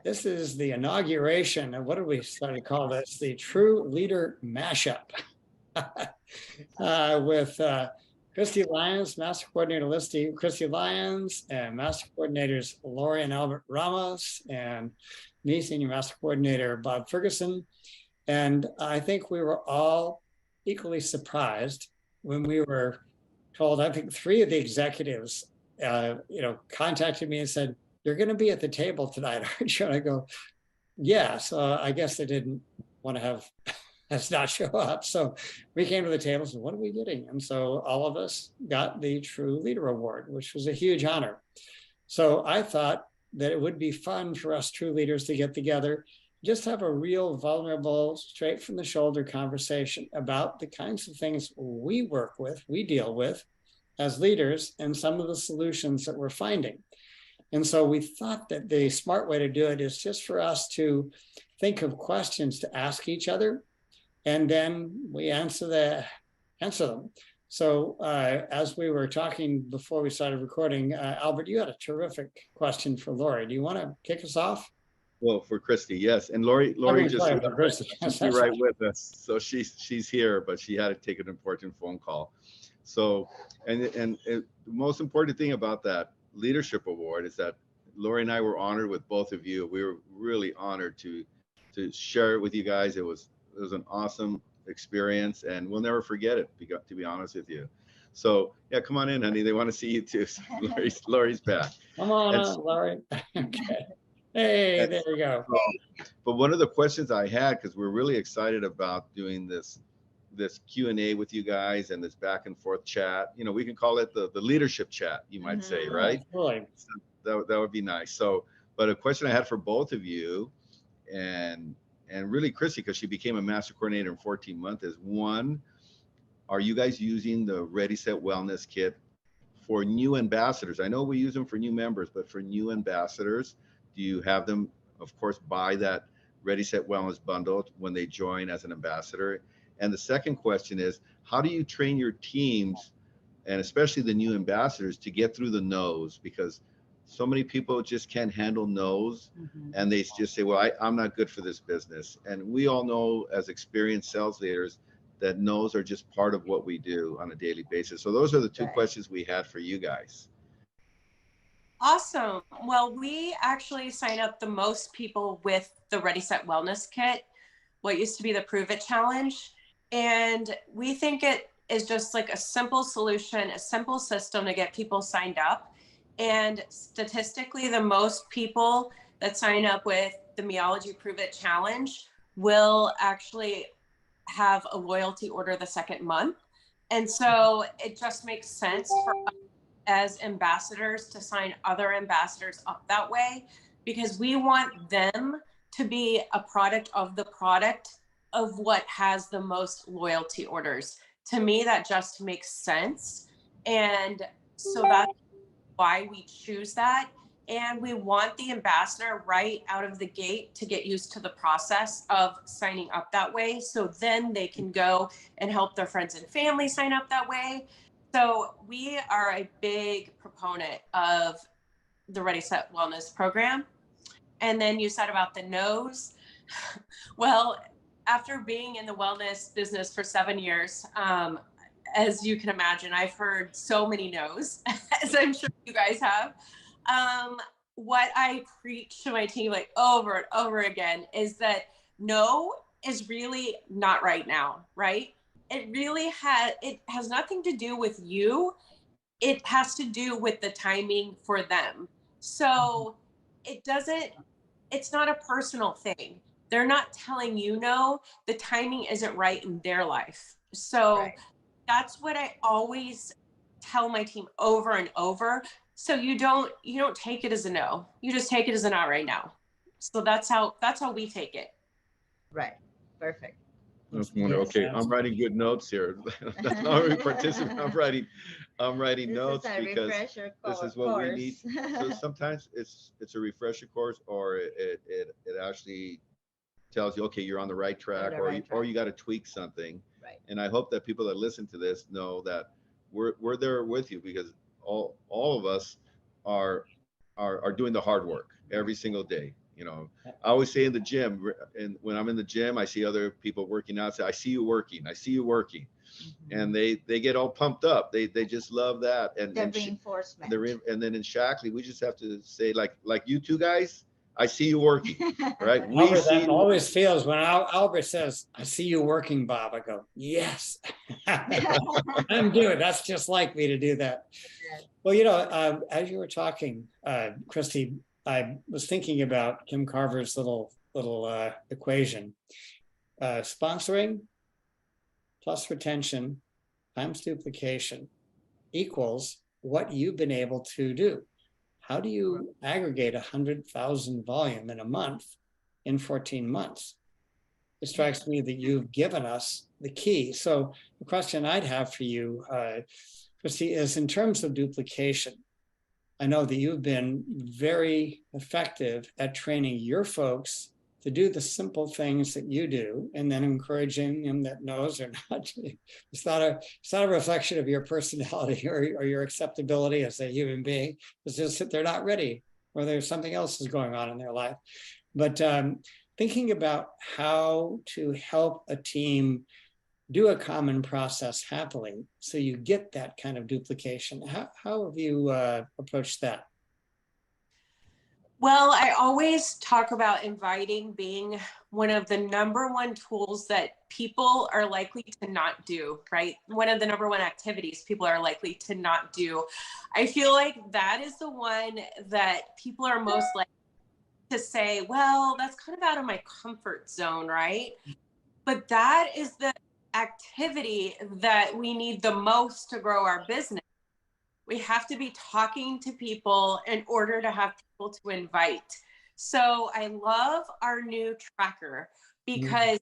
This is the inauguration of, what do we start to call this? The TrueLeader mashup with Christy Lyons, Master Coordinator Christy Lyons, and Master Coordinators Lori and Albert Ramos, and me, Senior Master Coordinator Bob Ferguson. And I think we were all equally surprised when we were told, I think 3 of the executives, contacted me and said, "You're going to be at the table tonight, aren't you?" And I go, "Yeah." So I guess they didn't want to have us not show up. So we came to the table and said, "What are we getting?" And so all of us got the TrueLeader Award, which was a huge honor. So I thought that it would be fun for us true leaders to get together, just have a real vulnerable, straight from the shoulder conversation about the kinds of things we work with, we deal with as leaders, and some of the solutions that we're finding. And so we thought that the smart way to do it is just for us to think of questions to ask each other, and then we answer them. So as we were talking before we started recording, Albert, you had a terrific question for Lori. Do you want to kick us off? Well, for Christy, yes. And Lori just she's right with us. So she's here, but she had to take an important phone call. So, and the most important thing about that leadership award is that Lori and I were honored with both of you. We were really honored to share it with you guys. It was an awesome experience, and we'll never forget it, to be honest with you. So yeah, come on in, honey. They want to see you too. So Lori's back. Come on, Lori. Okay. Hey, there we go. But one of the questions I had, because we're really excited about doing this Q&A with you guys and this back and forth chat, we can call it the leadership chat, you might say, right? Right. So that would be nice. So, but a question I had for both of you, and really Christy, because she became a master coordinator in 14 months, is one, are you guys using the Ready Set Wellness Kit for new ambassadors? I know we use them for new members, but for new ambassadors, do you have them, of course, buy that Ready Set Wellness bundle when they join as an ambassador? And the second question is, how do you train your teams, and especially the new ambassadors, to get through the no's? Because so many people just can't handle no's, and they just say, well, I'm not good for this business. And we all know as experienced sales leaders that no's are just part of what we do on a daily basis. So those are the 2 questions we had for you guys. Awesome. Well, we actually sign up the most people with the Ready Set Wellness Kit, what used to be the Prove It Challenge. And we think it is just like a simple solution, a simple system to get people signed up. And statistically, the most people that sign up with the Meology Prove It Challenge will actually have a loyalty order the second month. And so it just makes sense for us as ambassadors to sign other ambassadors up that way, because we want them to be a product of what has the most loyalty orders. To me, that just makes sense. And so that's why we choose that. And we want the ambassador right out of the gate to get used to the process of signing up that way. So then they can go and help their friends and family sign up that way. So we are a big proponent of the Ready Set Wellness program. And then you said about the no's. Well, after being in the wellness business for 7 years, as you can imagine, I've heard so many no's, as I'm sure you guys have. What I preach to my team like over and over again is that no is really not right now, right? It has nothing to do with you. It has to do with the timing for them. So it's not a personal thing. They're not telling you no, the timing isn't right in their life. So that's what I always tell my team over and over. So you don't take it as a no. You just take it as a not right now. So that's how we take it. Right. Perfect. That's wonderful. Okay, I'm writing good notes here. That's not a participant. I'm writing notes because this is what we need. So sometimes it's a refresher course, or it actually tells you, okay, you're on the right track, or you got to tweak something. Right. And I hope that people that listen to this know that we're there with you, because all of us are doing the hard work every single day. You know, I always say in the gym, and when I'm in the gym, I see other people working out. Say, I see you working. I see you working, and they get all pumped up. They just love that. And The reinforcement. And then in Shackley, we just have to say like you two guys, I see you working, right? We Albert, see that you. always feels when Albert says, I see you working, Bob. I go, yes, I'm doing. That's just like me to do that. Well, you know, as you were talking, Christy, I was thinking about Kim Carver's little equation. Sponsoring plus retention times duplication equals what you've been able to do. How do you aggregate 100,000 volume in a month in 14 months? It strikes me that you've given us the key. So the question I'd have for you, Christy, is in terms of duplication. I know that you've been very effective at training your folks to do the simple things that you do, and then encouraging them that knows or not. It's not a reflection of your personality or your acceptability as a human being. It's just that they're not ready, or there's something else is going on in their life. But thinking about how to help a team do a common process happily, so you get that kind of duplication. How have you approached that? Well, I always talk about inviting being one of the #1 tools that people are likely to not do, right? One of the #1 activities people are likely to not do. I feel like that is the one that people are most likely to say, well, that's kind of out of my comfort zone, right? But that is the activity that we need the most to grow our business. We have to be talking to people in order to have people to invite. So I love our new tracker, because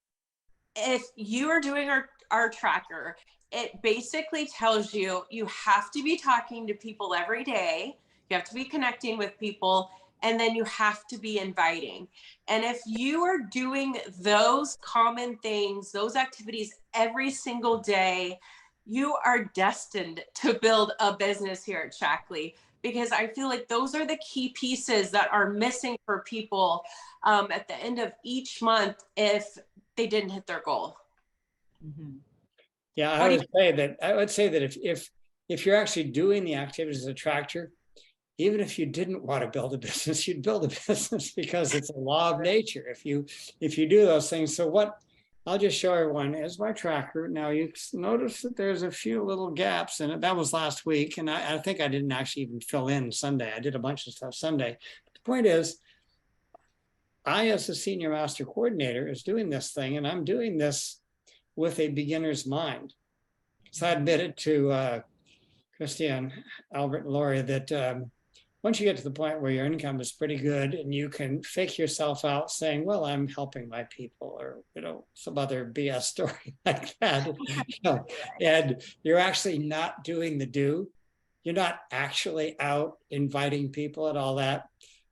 if you are doing our tracker, it basically tells you you have to be talking to people every day. You have to be connecting with people, and then you have to be inviting. And if you are doing those common things, those activities every single day, you are destined to build a business here at Shackley, because I feel like those are the key pieces that are missing for people at the end of each month if they didn't hit their goal. Yeah, I would say that if you're actually doing the activities as a tractor, even if you didn't want to build a business, you'd build a business, because it's a law of nature if you do those things. So what I'll just show everyone is my tracker. Now you notice that there's a few little gaps in it. That was last week, and I think I didn't actually even fill in Sunday. I did a bunch of stuff Sunday. But the point is, I, as a senior master coordinator, is doing this thing, and I'm doing this with a beginner's mind. So I admitted to Christy and Albert and Lori that once you get to the point where your income is pretty good and you can fake yourself out saying, well, I'm helping my people, or, you know, some other BS story like that, and you're actually not doing the do, you're not actually out inviting people and all that.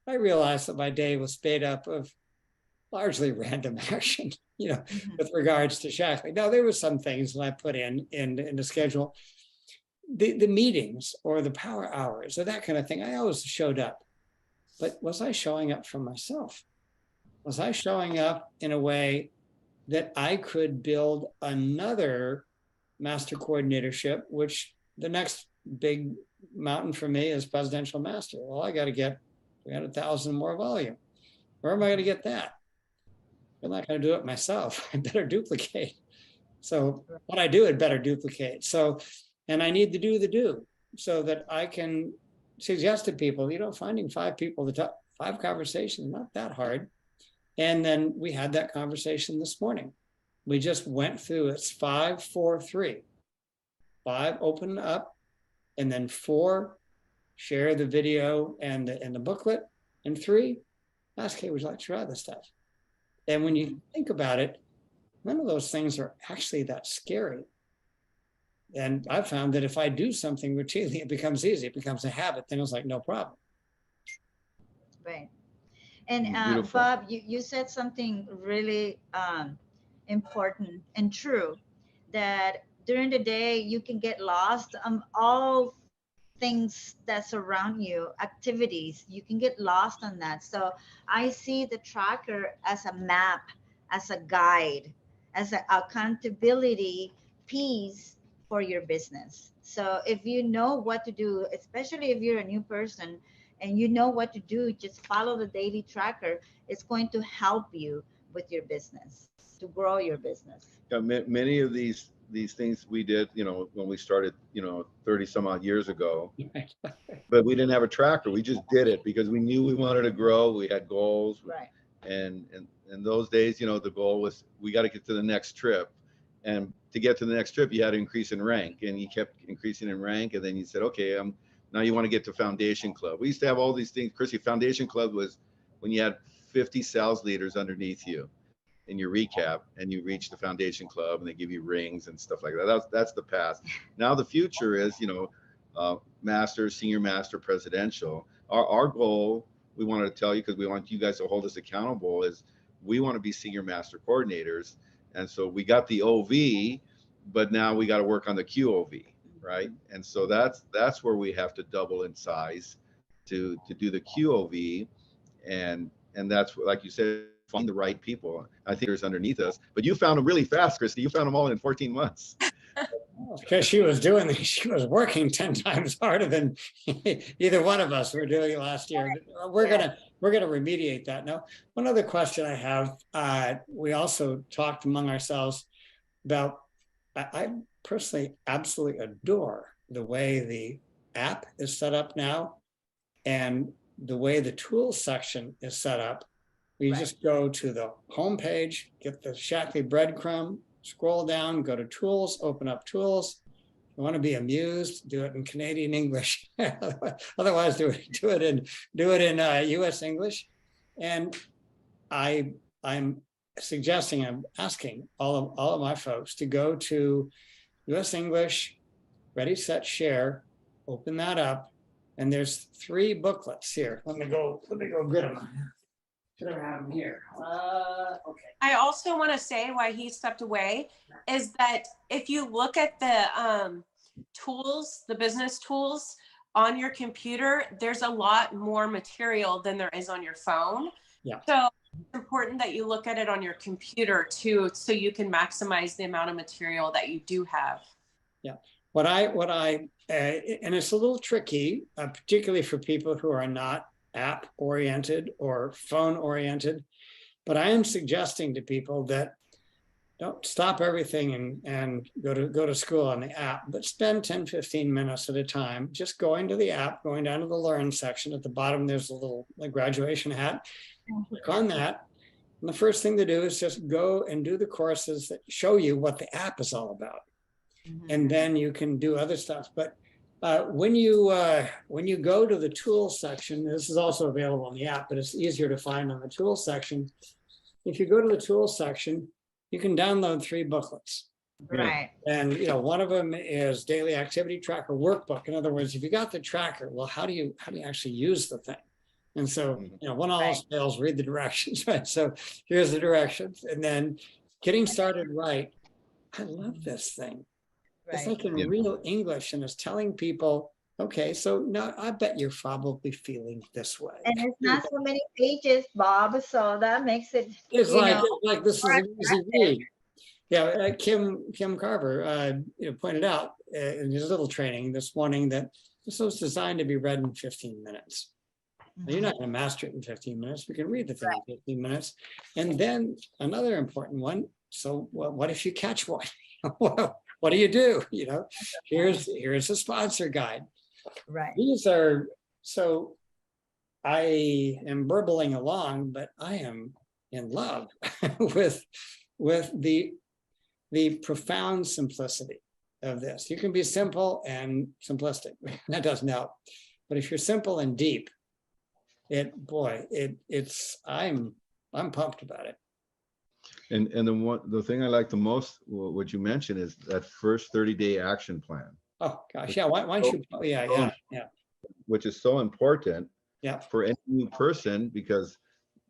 I realized that my day was made up of largely random action, you know, with regards to Shackley. Now, there were some things that I put in the schedule. The meetings or the power hours or that kind of thing, I always showed up. But was I showing up for myself? Was I showing up in a way that I could build another master coordinatorship, which the next big mountain for me is presidential master? Well, I got to get 300,000 more volume. Where am I going to get that? I'm not going to do it myself. I better duplicate. So what I do, I'd better duplicate. So, and I need to do the do, so that I can suggest to people, you know, finding 5 people to talk, 5 conversations, not that hard. And then we had that conversation this morning. We just went through, it's 5, 4, 3. 5, open up, and then 4, share the video and the booklet, and 3, ask, hey, would you like to try this stuff? And when you think about it, none of those things are actually that scary. And I've found that if I do something routinely, it becomes easy. It becomes a habit. Then it's like, no problem. Right. And Beautiful. Bob, you said something really important and true, that during the day you can get lost all things that surround you, activities. You can get lost on that. So I see the tracker as a map, as a guide, as an accountability piece for your business. So if you know what to do, especially if you're a new person and you know what to do, just follow the daily tracker. It's going to help you with your business, to grow your business. Yeah, many of these things we did, when we started, 30 some odd years ago, but we didn't have a tracker. We just did it because we knew we wanted to grow. We had goals. Right. And in those days, the goal was we got to get to the next trip. And to get to the next trip, you had to increase in rank, and you kept increasing in rank. And then you said, okay, now you want to get to Foundation Club. We used to have all these things. Chrissy, Foundation Club was when you had 50 sales leaders underneath you in your recap, and you reach the Foundation Club, and they give you rings and stuff like that. That's the past. Now the future is, master, senior master, presidential. Our goal, we wanted to tell you, because we want you guys to hold us accountable, is we want to be senior master coordinators. And so we got the OV, but now we got to work on the QOV, right? And so that's where we have to double in size to do the QOV, and that's, like you said, find the right people. I think there's underneath us, but you found them really fast, Christy. You found them all in 14 months. Because she was working 10 times harder than either one of us were doing last year. We're gonna remediate that. Now, one other question I have, we also talked among ourselves about, I personally absolutely adore the way the app is set up now, and the way the tools section is set up. You just go to the home page, get the Shackley breadcrumb, scroll down, go to tools, open up tools. If you want to be amused, do it in Canadian English. Otherwise, do it in US English. And I'm suggesting, I'm asking all of my folks to go to US English, Ready, Set, Share, open that up, and there's 3 booklets here. Let me go get them. Should I have them here? Okay. I also want to say why he stepped away is that if you look at the tools, the business tools on your computer, there's a lot more material than there is on your phone. Yeah. So it's important that you look at it on your computer too, so you can maximize the amount of material that you do have. Yeah. What I and it's a little tricky, particularly for people who are not app oriented or phone oriented, but I am suggesting to people that don't stop everything and go to school on the app, but spend 10-15 minutes at a time just going to the app, going down to the learn section. At the bottom there's a little graduation hat. Click on that, and the first thing to do is just go and do the courses that show you what the app is all about. And then you can do other stuff. But when you go to the tools section, this is also available on the app, but it's easier to find on the tools section. If you go to the tools section, you can download 3 booklets. Right. And one of them is daily activity tracker workbook. In other words, if you got the tracker, well, how do you actually use the thing? And so, when all else fails, read the directions, right? So here's the directions. And then getting started right. I love this thing. It's like in real English, and it's telling people, okay, so now I bet you're probably feeling this way. And it's not so many pages, Bob, so that makes it. It's like this is an easy read. Yeah, Kim Carver pointed out in his little training this morning that this was designed to be read in 15 minutes. Now, you're not going to master it in 15 minutes. We can read the thing in 15 minutes. And then another important one. So what if you catch one? Well, what do you do? Here's a sponsor guide. Right. These are, so I am burbling along, but I am in love with the profound simplicity of this. You can be simple and simplistic. That doesn't help. But if you're simple and deep, I'm pumped about it. And the thing I like the most, what you mentioned, is that first 30-day action plan. Oh gosh, yeah. Why don't you? Yeah. Which is so important. Yeah. For any new person, because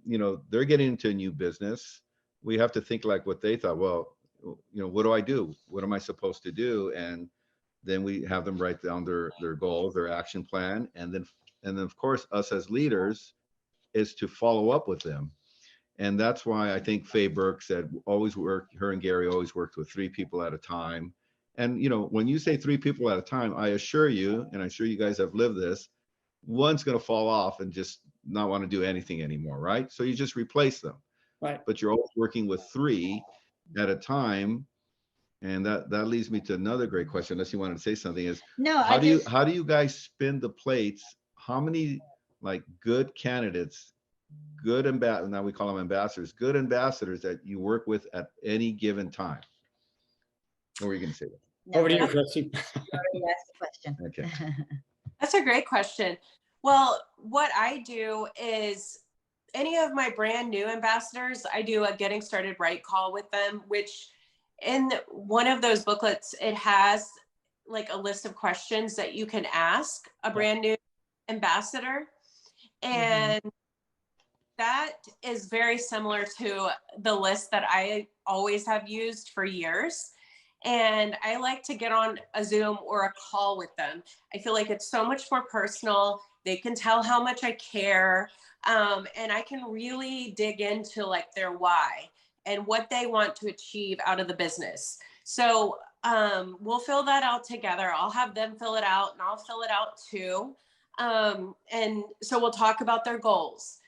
they're getting into a new business. We have to think like what they thought. Well, what do I do? What am I supposed to do? And Then we have them write down their goals, their action plan, and then of course us as leaders is to follow up with them. And that's why I think Faye Burke said always work, her and Gary always worked with 3 people at a time. And you know, when you say 3 people at a time, I assure you, and I'm sure you guys have lived this, one's going to fall off and just not want to do anything anymore, right? So you just replace them. Right. But you're always working with 3 at a time. And that leads me to another great question, unless you wanted to say something, is No, how do you guys spin the plates? How many like good candidates, now we call them ambassadors, good ambassadors that you work with at any given time? What were you going to say? no, Over to you, that's Christy. already asked the question. Okay. That's a great question. Well, what I do is any of my brand new ambassadors, I do a getting started right call with them, which in one of those booklets, it has like a list of questions that you can ask a brand new ambassador. And that is very similar to the list that I always have used for years. And I like to get on a Zoom or a call with them. I feel like it's so much more personal. They can tell how much I care. And I can really dig into like their why and what they want to achieve out of the business. So we'll fill that out together. I'll have them fill it out and I'll fill it out too. And so we'll talk about their goals.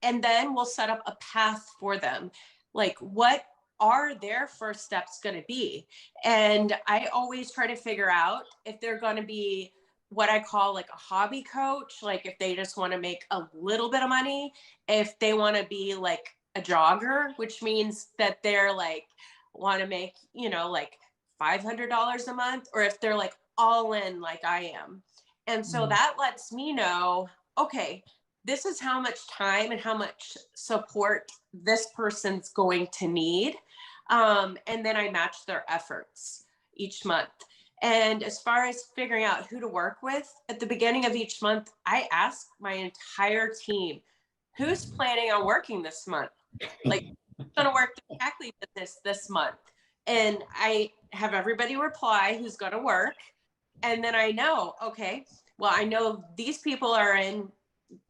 And then we'll set up a path for them. Like, what are their first steps going to be? And I always try to figure out if they're going to be what I call like a hobby coach, like if they just want to make a little bit of money, if they want to be like a jogger, which means that they're like, want to make, you know, like $500 a month, or if they're like all in like I am. And so that lets me know, okay, this is how much time and how much support this person's going to need. And then I match their efforts each month. And as far as figuring out who to work with, at the beginning of each month, I ask my entire team, who's planning on working this month? Like, who's going to work the Ackley business this month? And I have everybody reply who's going to work. And then I know, okay, well, I know these people are in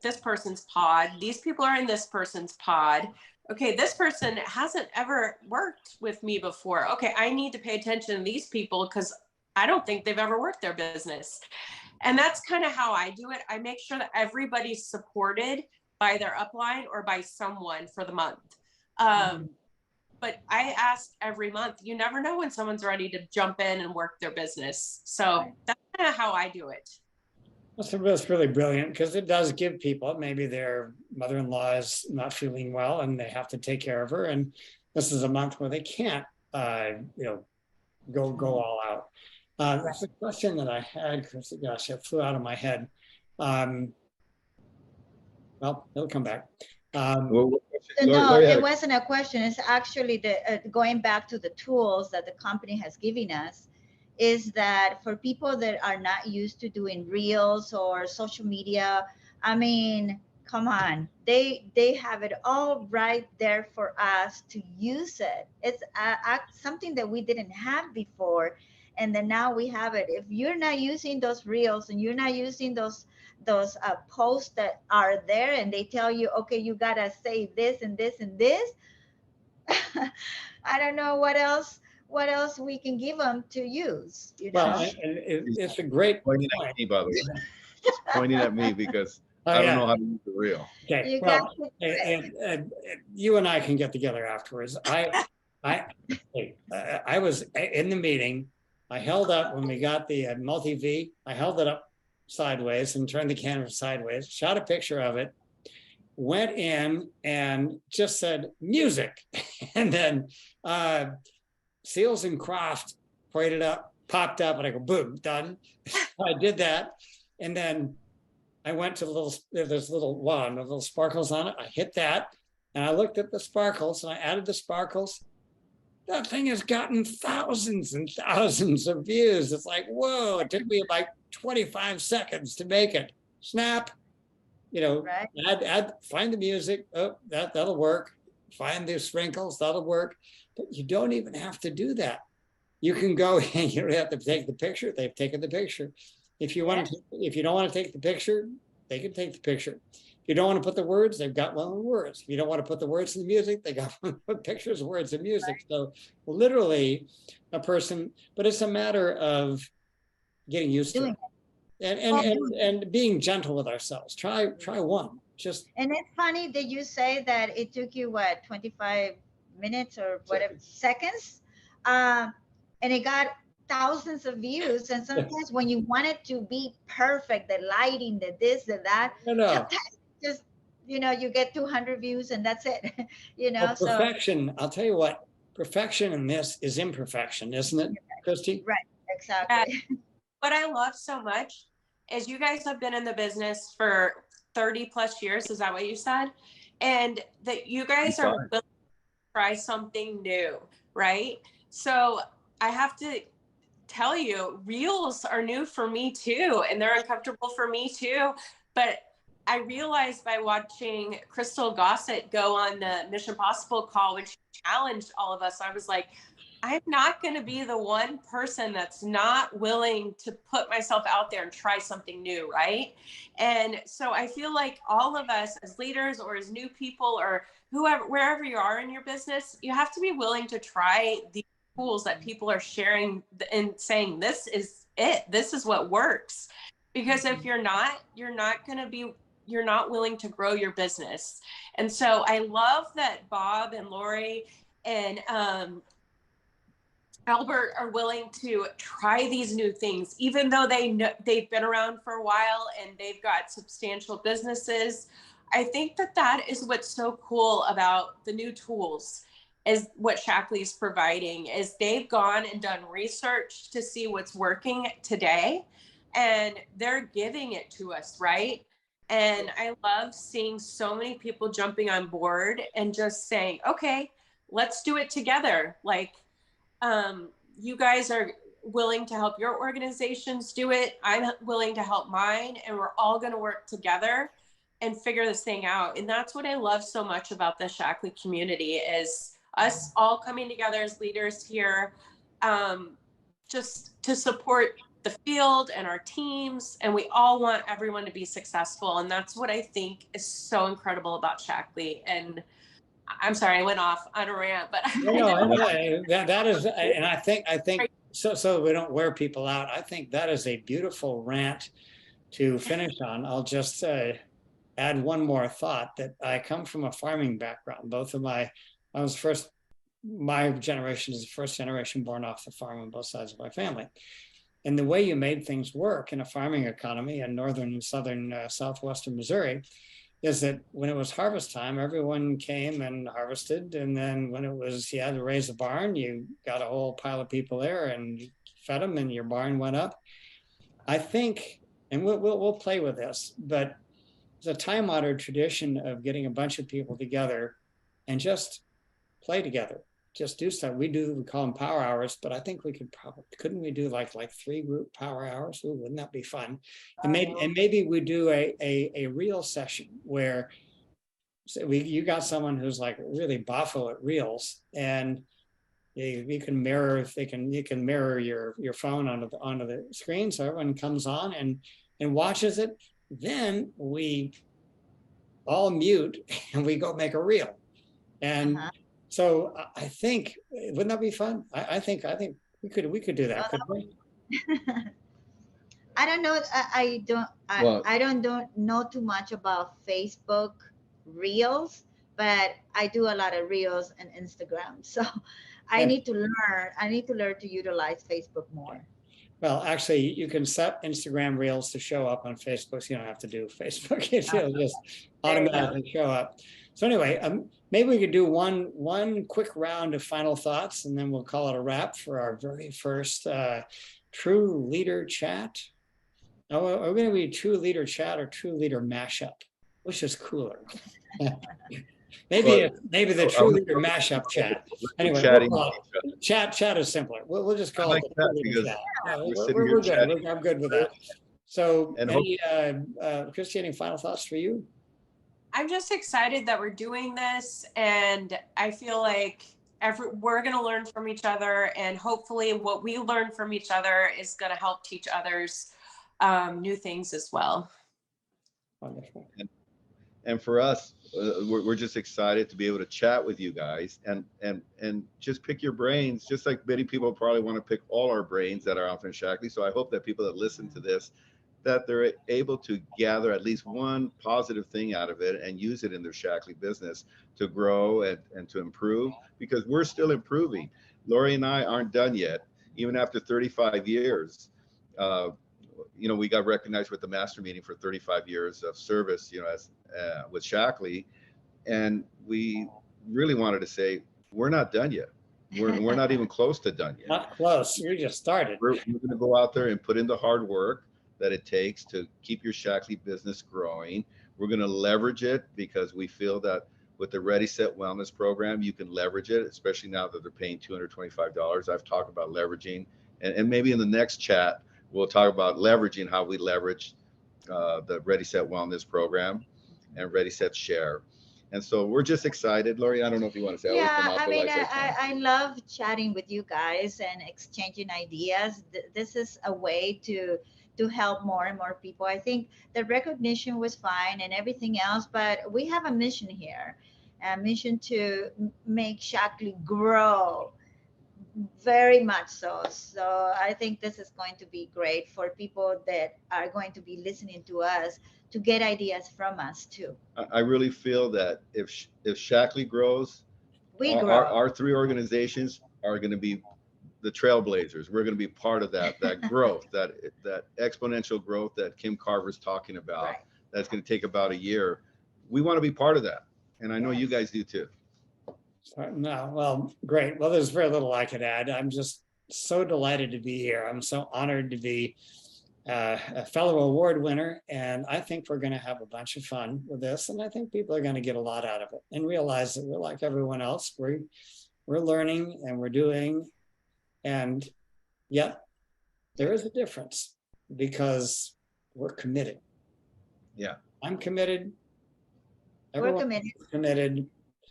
this person's pod. These people are in this person's pod. Okay, this person hasn't ever worked with me before. Okay, I need to pay attention to these people because I don't think they've ever worked their business. And that's kind of how I do it. I make sure that everybody's supported by their upline or by someone for the month. But I ask every month, you never know when someone's ready to jump in and work their business. So that's kind of how I do it. That's really brilliant, because it does give people, maybe their mother-in-law is not feeling well and they have to take care of her. And this is a month where they can't, go all out. It's a question that I had, Christy, gosh, it flew out of my head. Well, it'll come back. No, it wasn't a question. It's actually the going back to the tools that the company has given us, is that for people that are not used to doing reels or social media, I mean, come on, they have it all right there for us to use it. It's something that we didn't have before, and then now we have it. If you're not using those reels and you're not using those posts that are there and they tell you, okay, you gotta say this and this and this, I don't know what else we can give them to use. You know? Well, and it's a great pointing at me, by the way. Just pointing at me because I don't know how to use the reel. Okay, well, and you and I can get together afterwards. I was in the meeting. I held up when we got the multi-V. I held it up sideways and turned the camera sideways, shot a picture of it, went in and just said music. And then Seals and Croft pointed up, popped up, and I go, boom, done. I did that. And then I went to there's a little wand with little sparkles on it. I hit that and I looked at the sparkles and I added the sparkles. That thing has gotten thousands and thousands of views. It's like, whoa, it took me about 25 seconds to make it. Snap, right. add, find the music. Oh, that'll work. Find the sprinkles, that'll work. But you don't even have to do that. You can go and you don't have to take the picture. They've taken the picture. If you want to, if you don't want to take the picture, they can take the picture. If you don't want to put the words, they've got one with words. If you don't want to put the words in the music, they got one with pictures, words, and music. So literally a person, but it's a matter of getting used to it. And being gentle with ourselves. Try one. Just. And it's funny that you say that it took you what, 25 minutes or whatever seconds, and it got thousands of views. And sometimes when you want it to be perfect, the lighting, the this, the that, sometimes just, you know, you get 200 views and that's it. You know, well, perfection. So I'll tell you what, perfection in this is imperfection, isn't it, Christy? Right. Exactly. What I love so much is you guys have been in the business for 30 plus years. Is that what you said? And that you guys are willing to try something new, right? So I have to tell you, reels are new for me too, and they're uncomfortable for me too. But I realized by watching Crystal Gossett go on the Mission Possible call, when she challenged all of us, I was like, I'm not going to be the one person that's not willing to put myself out there and try something new, right? And so I feel like all of us as leaders or as new people or whoever, wherever you are in your business, you have to be willing to try the tools that people are sharing and saying, this is it, this is what works. Because if you're not willing to grow your business. And so I love that Bob and Lori and Albert are willing to try these new things, even though they've been around for a while and they've got substantial businesses. I think that is what's so cool about the new tools, is what Shackley is providing, is they've gone and done research to see what's working today, and they're giving it to us, right? And I love seeing so many people jumping on board and just saying, okay, let's do it together. Like, you guys are willing to help your organizations do it. I'm willing to help mine, and we're all going to work together and figure this thing out. And that's what I love so much about the Shackley community, is us all coming together as leaders here, just to support the field and our teams. And we all want everyone to be successful. And that's what I think is so incredible about Shackley. And I'm sorry, I went off on a rant, but that is, and I think so we don't wear people out. I think that is a beautiful rant to finish on. I'll just add one more thought, that I come from a farming background. My generation is the first generation born off the farm on both sides of my family. And the way you made things work in a farming economy in northern and southern southwestern Missouri is that when it was harvest time, everyone came and harvested. And then when you had to raise a barn, you got a whole pile of people there and you fed them and your barn went up. I think, and we'll play with this, but there's a time-honored tradition of getting a bunch of people together and just play together. Just do stuff. We call them power hours, but I think couldn't we do like 3 group power hours? Ooh, wouldn't that be fun? And maybe we do a real session where you got someone who's like really boffo at reels, and you can mirror, you can mirror your phone onto the screen, so everyone comes on and watches it. Then we all mute and we go make a reel. And so I think, wouldn't that be fun? I think we could do that, couldn't we? I don't know. I don't know too much about Facebook Reels, but I do a lot of Reels and Instagram. So I need to learn to utilize Facebook more. Well, actually, you can set Instagram Reels to show up on Facebook, so you don't have to do Facebook. It'll just automatically show up. So anyway, maybe we could do one quick round of final thoughts, and then we'll call it a wrap for our very first True Leader Chat. Now, are we going to be True Leader Chat or True Leader Mashup? Which is cooler? Maybe the True Leader Mashup Chat. Anyway, chat is simpler. We'll just call it the True Leader Chat. We're good. I'm good with that. So, Christy, any final thoughts for you? I'm just excited that we're doing this, and I feel like we're going to learn from each other, and hopefully what we learn from each other is going to help teach others new things as well. Wonderful. And for us, we're just excited to be able to chat with you guys and just pick your brains, just like many people probably want to pick all our brains that are out there in Shaklee. So I hope that people that listen to this, that they're able to gather at least one positive thing out of it and use it in their Shaklee business to grow and to improve, because we're still improving. Lori and I aren't done yet, even after 35 years. You know, we got recognized with the master meeting for 35 years of service, you know, as with Shaklee, and we really wanted to say we're not done yet. We're not even close to done yet. Not close. You just started. We're going to go out there and put in the hard work that it takes to keep your Shaklee business growing. We're going to leverage it because we feel that with the Ready Set Wellness program, you can leverage it, especially now that they're paying $225. I've talked about leveraging, and maybe in the next chat, we'll talk about leveraging, how we leverage the Ready Set Wellness program and Ready Set Share. And so we're just excited. Lori, I don't know if you want to say. Yeah, I mean, I love chatting with you guys and exchanging ideas. This is a way to help more and more people. I think the recognition was fine and everything else, but we have a mission here, a mission to make Shaklee grow. Very much so. So I think this is going to be great for people that are going to be listening to us to get ideas from us too. I really feel that if Shaklee grows, we grow. Our three organizations are going to be the trailblazers. We're going to be part of that growth, that exponential growth that Kim Carver's talking about. Right. That's going to take about a year. We want to be part of that, and I know you guys do too. No, well, great. Well, there's very little I could add. I'm just so delighted to be here. I'm so honored to be a fellow award winner, and I think we're going to have a bunch of fun with this, and I think people are going to get a lot out of it and realize that we're like everyone else. We're learning and we're doing, and yet there is a difference because we're committed. Yeah, I'm committed. We're committed. Committed.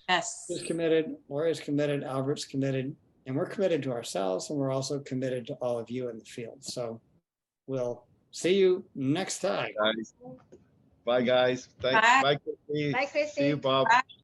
Yes. Is committed, Laura's committed, Albert's committed, and we're committed to ourselves, and we're also committed to all of you in the field. So we'll see you next time. Bye, guys. Thanks. Bye. Bye, Christy. Bye, Christy. See you, Bob. Bye.